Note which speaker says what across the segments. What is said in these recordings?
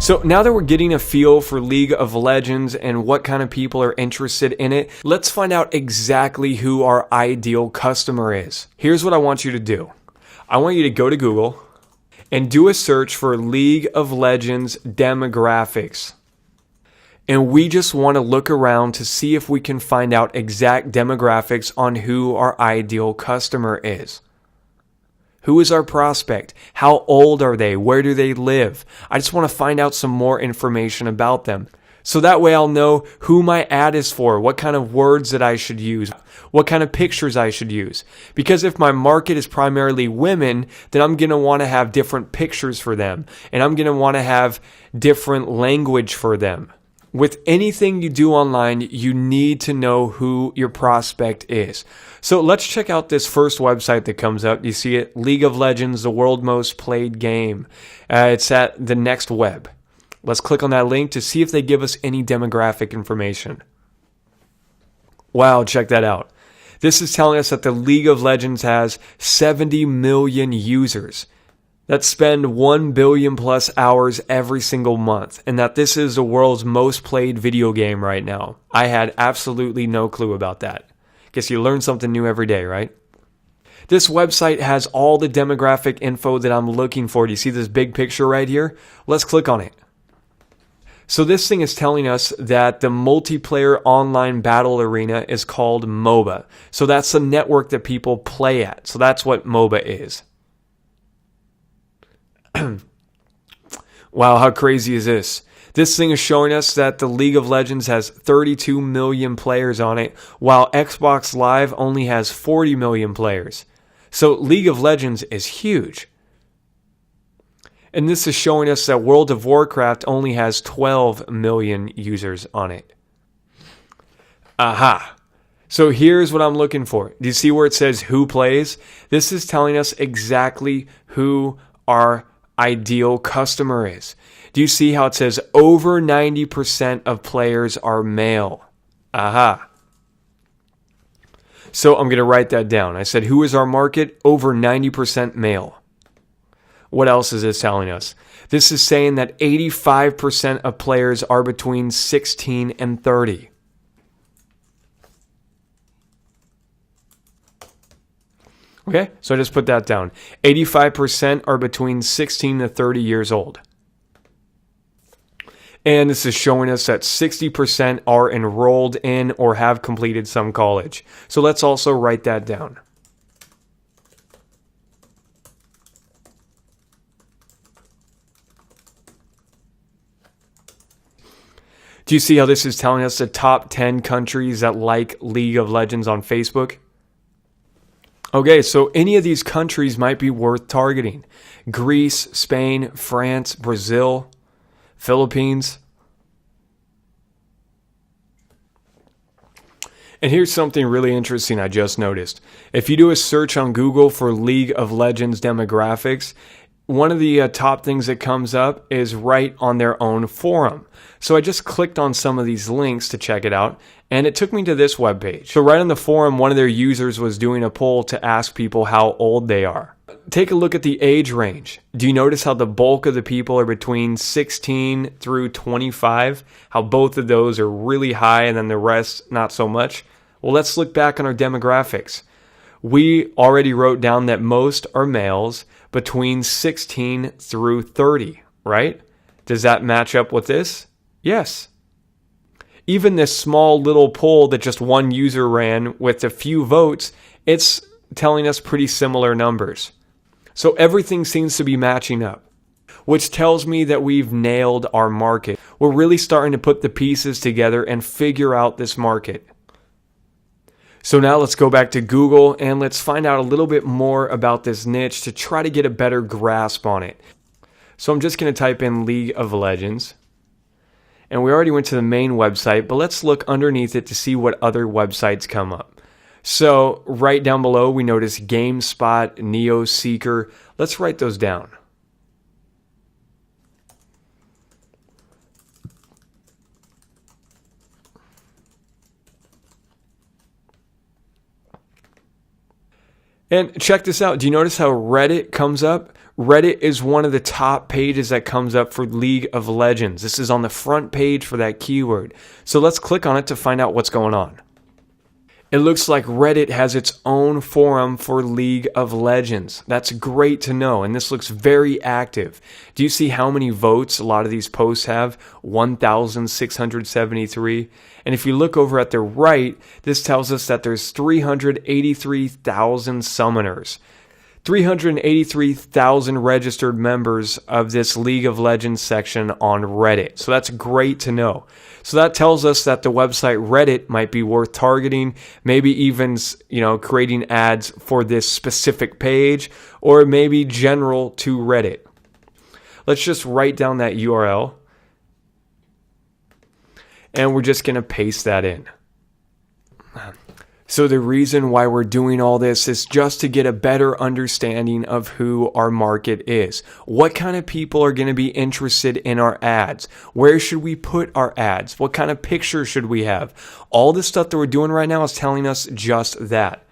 Speaker 1: So now that we're getting a feel for League of Legends and what kind of people are interested in it, let's find out exactly who our ideal customer is. Here's what I want you to do. I want you to go to Google and do a search for League of Legends demographics. And we just want to look around to see if we can find out exact demographics on who our ideal customer is. Who is our prospect? How old are they? Where do they live? I just want to find out some more information about them. So that way I'll know who my ad is for, what kind of words that I should use, what kind of pictures I should use. Because if my market is primarily women, then I'm going to want to have different pictures for them. And I'm going to want to have different language for them. With anything you do online, you need to know who your prospect is. So let's check out this first website that comes up. You see it, League of Legends, the world most played game. It's at the Next Web. Let's click on that link to see if they give us any demographic information. Wow, check that out. This is telling us that the League of Legends has 70 million users that spend 1 billion plus hours every single month, and that this is the world's most played video game right now. I had absolutely no clue about that. Guess you learn something new every day, right? This website has all the demographic info that I'm looking for. Do you see this big picture right here? Let's click on it. So this thing is telling us that the multiplayer online battle arena is called MOBA. So that's the network that people play at. So that's what MOBA is. Wow, how crazy is this? This thing is showing us that the League of Legends has 32 million players on it, while Xbox Live only has 40 million players. So League of Legends is huge. And this is showing us that World of Warcraft only has 12 million users on it. Aha. So here's what I'm looking for. Do you see where it says who plays? This is telling us exactly who our ideal customer is. Do you see how it says over 90% of players are male? Aha. So I'm going to write that down. I said, who is our market? Over 90% male. What else is this telling us? This is saying that 85% of players are between 16 and 30. Okay, so I just put that down. 85% are between 16 to 30 years old. And this is showing us that 60% are enrolled in or have completed some college. So let's also write that down. Do you see how this is telling us the top 10 countries that like League of Legends on Facebook? Okay, so any of these countries might be worth targeting. Greece, Spain, France, Brazil, Philippines. And here's something really interesting I just noticed. If you do a search on Google for League of Legends demographics, one of the top things that comes up is right on their own forum. So I just clicked on some of these links to check it out, and it took me to this webpage. So right on the forum, one of their users was doing a poll to ask people how old they are. Take a look at the age range. Do you notice how the bulk of the people are between 16 through 25? How both of those are really high and then the rest not so much? Well, let's look back on our demographics. We already wrote down that most are males between 16 through 30, right? Does that match up with this? Yes. Even this small little poll that just one user ran with a few votes, it's telling us pretty similar numbers. So everything seems to be matching up, which tells me that we've nailed our market. We're really starting to put the pieces together and figure out this market. So now let's go back to Google and let's find out a little bit more about this niche to try to get a better grasp on it. So I'm just going to type in League of Legends. And we already went to the main website, but let's look underneath it to see what other websites come up. So right down below, we notice GameSpot, NeoSeeker. Let's write those down. And check this out. Do you notice how Reddit comes up? Reddit is one of the top pages that comes up for League of Legends. This is on the front page for that keyword. So let's click on it to find out what's going on. It looks like Reddit has its own forum for League of Legends. That's great to know, and this looks very active. Do you see how many votes a lot of these posts have? 1,673. And if you look over at the right, this tells us that there's 383,000 summoners. 383,000 registered members of this League of Legends section on Reddit. So that's great to know. So that tells us that the website Reddit might be worth targeting, maybe even, creating ads for this specific page, or maybe general to Reddit. Let's just write down that URL, and we're just going to paste that in. So the reason why we're doing all this is just to get a better understanding of who our market is. What kind of people are going to be interested in our ads? Where should we put our ads? What kind of pictures should we have? All the stuff that we're doing right now is telling us just that.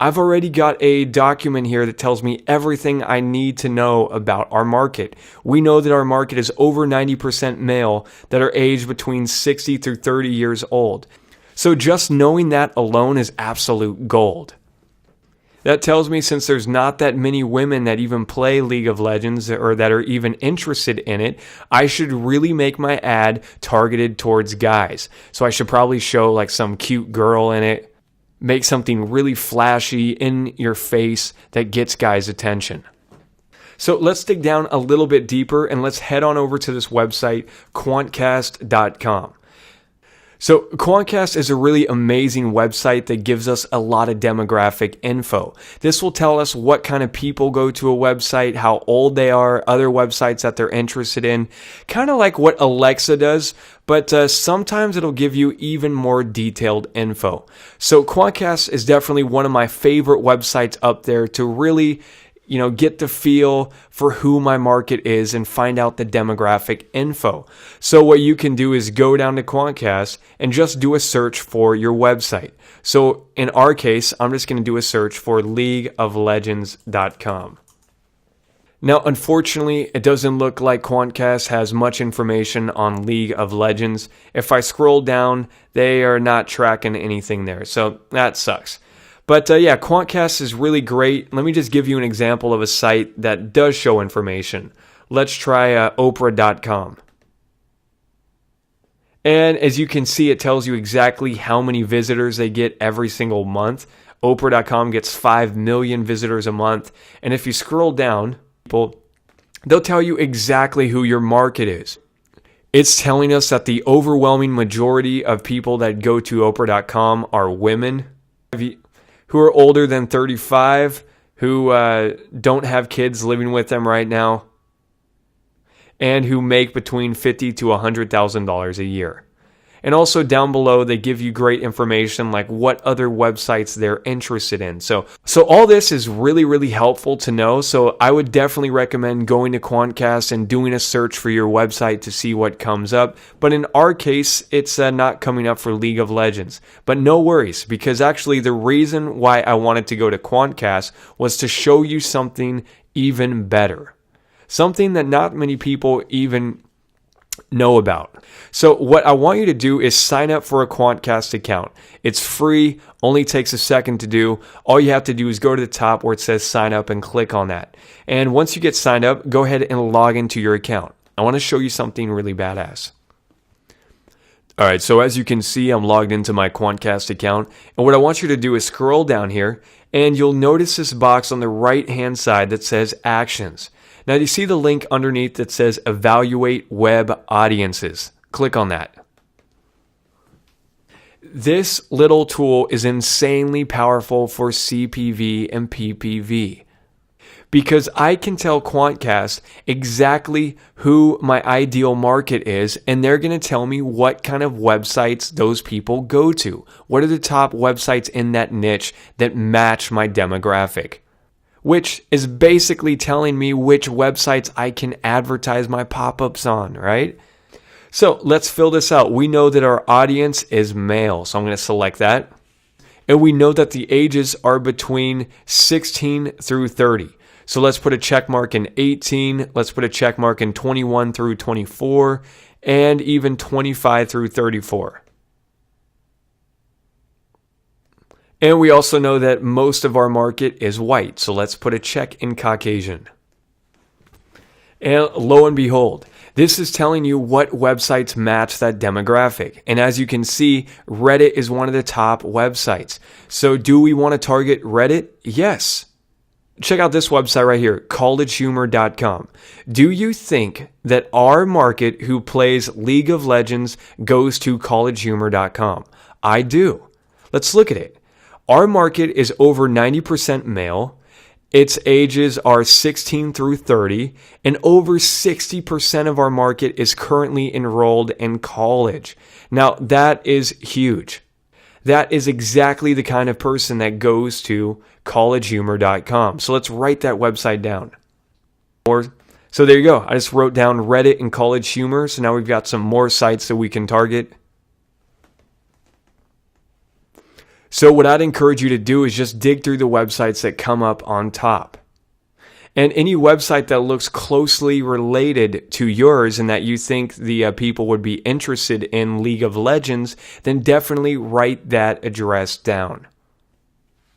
Speaker 1: I've already got a document here that tells me everything I need to know about our market. We know that our market is over 90% male that are aged between 60 through 30 years old. So just knowing that alone is absolute gold. That tells me since there's not that many women that even play League of Legends or that are even interested in it, I should really make my ad targeted towards guys. So I should probably show like some cute girl in it, make something really flashy in your face that gets guys' attention. So let's dig down a little bit deeper and let's head on over to this website, Quantcast.com. So Quantcast is a really amazing website that gives us a lot of demographic info. This will tell us what kind of people go to a website, how old they are, other websites that they're interested in, kind of like what Alexa does, but sometimes it'll give you even more detailed info. So Quantcast is definitely one of my favorite websites up there to really get the feel for who my market is and find out the demographic info. So what you can do is go down to Quantcast and just do a search for your website. So in our case, I'm just going to do a search for leagueoflegends.com. Now, unfortunately, it doesn't look like Quantcast has much information on League of Legends. If I scroll down, they are not tracking anything there. So that sucks. But Quantcast is really great. Let me just give you an example of a site that does show information. Let's try Oprah.com. And as you can see, it tells you exactly how many visitors they get every single month. Oprah.com gets 5 million visitors a month. And if you scroll down, they'll tell you exactly who your market is. It's telling us that the overwhelming majority of people that go to Oprah.com are women who are older than 35, who don't have kids living with them right now, and who make between $50,000 to $100,000 a year. And also down below, they give you great information like what other websites they're interested in. So all this is really, really helpful to know. So I would definitely recommend going to Quantcast and doing a search for your website to see what comes up. But in our case, it's not coming up for League of Legends. But no worries, because actually the reason why I wanted to go to Quantcast was to show you something even better. Something that not many people even know about. So what I want you to do is sign up for a Quantcast account. It's free, only takes a second to do. All you have to do is go to the top where it says sign up and click on that. And once you get signed up, go ahead and log into your account. I want to show you something really badass. Alright, so as you can see, I'm logged into my Quantcast account. And what I want you to do is scroll down here, and you'll notice this box on the right hand side that says actions. Now, do you see the link underneath that says Evaluate Web Audiences? Click on that. This little tool is insanely powerful for CPV and PPV because I can tell Quantcast exactly who my ideal market is, and they're going to tell me what kind of websites those people go to. What are the top websites in that niche that match my demographic? Which is basically telling me which websites I can advertise my pop-ups on, right? So let's fill this out. We know that our audience is male, so I'm going to select that. And we know that the ages are between 16 through 30. So let's put a check mark in 18. Let's put a check mark in 21 through 24 and even 25 through 34. And we also know that most of our market is white. So let's put a check in Caucasian. And lo and behold, this is telling you what websites match that demographic. And as you can see, Reddit is one of the top websites. So do we want to target Reddit? Yes. Check out this website right here, collegehumor.com. Do you think that our market who plays League of Legends goes to collegehumor.com? I do. Let's look at it. Our market is over 90% male. Its ages are 16 through 30, and over 60% of our market is currently enrolled in college. Now, that is huge. That is exactly the kind of person that goes to collegehumor.com. So let's write that website down. So there you go. I just wrote down Reddit and College Humor. So now we've got some more sites that we can target. So what I'd encourage you to do is just dig through the websites that come up on top. And any website that looks closely related to yours and that you think the people would be interested in League of Legends, then definitely write that address down.